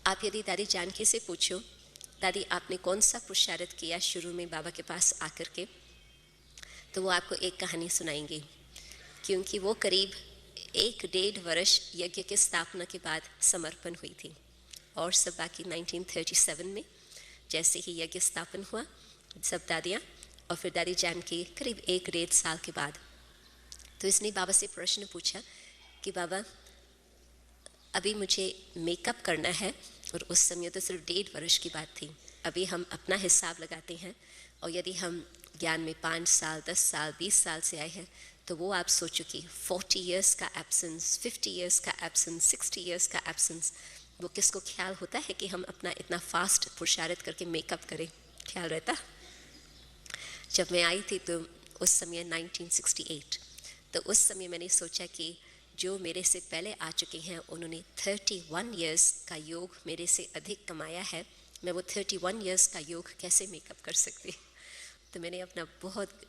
आप यदि दादी जानकी से पूछो, दादी आपने कौन सा पुरुषार्थ किया शुरू में बाबा के पास आकर के, तो वो आपको एक कहानी सुनाएंगे, क्योंकि वो करीब 1-1.5 वर्ष यज्ञ की स्थापना के बाद समर्पण हुई थी। और सब बाकी 1937 में जैसे ही यज्ञ स्थापन हुआ, सब दादियाँ और फिर दादी जानकी करीब 1-1.5 साल के बाद, तो इसने बाबा से प्रश्न पूछा कि बाबा अभी मुझे मेकअप करना है, और उस समय तो सिर्फ 1.5 वर्ष की बात थी। अभी हम अपना हिसाब लगाते हैं, और यदि हम ज्ञान में 5 साल 10 साल 20 साल से आए हैं, तो वो आप सोचो कि 40 इयर्स का एब्सेंस, 50 इयर्स का एब्सेंस, 60 इयर्स का एब्सेंस, वो किसको ख्याल होता है कि हम अपना इतना फास्ट पुरुषार्थ करके मेकअप करें? ख्याल रहता? जब मैं आई थी तो उस समय 1968, तो उस समय मैंने सोचा कि जो मेरे से पहले आ चुके हैं उन्होंने 31 इयर्स का योग मेरे से अधिक कमाया है, मैं वो 31 इयर्स का योग कैसे मेकअप कर सकती? तो मैंने अपना बहुत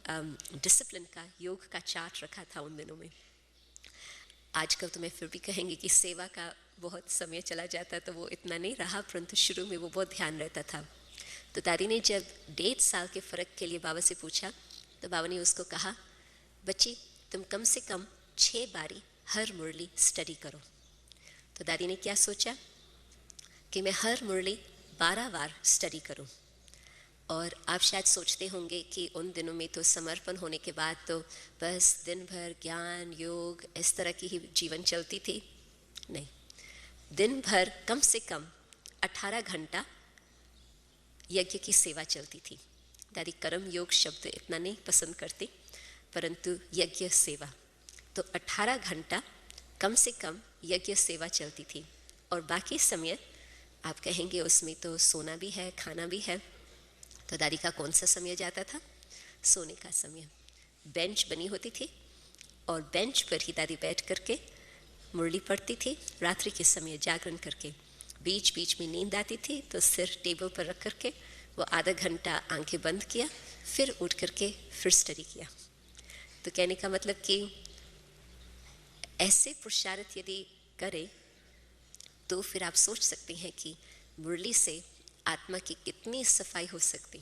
डिसिप्लिन का योग का चार्ट रखा था उन दिनों में। आजकल तो मैं फिर भी कहेंगी कि सेवा का बहुत समय चला जाता तो वो इतना नहीं रहा, परंतु शुरू में वो बहुत ध्यान रहता था। तो दादी ने जब 1.5 साल के फ़र्क के लिए बाबा से पूछा, तो बाबा ने उसको कहा, बच्ची तुम कम से कम 6 बारी हर मुरली स्टडी करो। तो दादी ने क्या सोचा कि मैं हर मुरली 12 बार स्टडी करूं। और आप शायद सोचते होंगे कि उन दिनों में तो समर्पण होने के बाद तो बस दिन भर ज्ञान योग इस तरह की ही जीवन चलती थी। नहीं, दिन भर कम से कम 18 घंटा यज्ञ की सेवा चलती थी। दादी कर्म योग शब्द इतना नहीं पसंद करती, परंतु यज्ञ सेवा, तो 18 घंटा कम से कम यज्ञ सेवा चलती थी। और बाकी समय आप कहेंगे उसमें तो सोना भी है, खाना भी है। तो दादी का कौन सा समय जाता था? सोने का समय। बेंच बनी होती थी और बेंच पर ही दादी बैठ करके मुरली पढ़ती थी, रात्रि के समय जागरण करके। बीच बीच में नींद आती थी तो सिर टेबल पर रख करके वो आधा घंटा आंखें बंद किया, फिर उठ करके फिर स्टडी किया। तो कहने का मतलब कि ऐसे पुरुषार्थ यदि करें तो फिर आप सोच सकते हैं कि मुरली से आत्मा की कितनी सफाई हो सकती।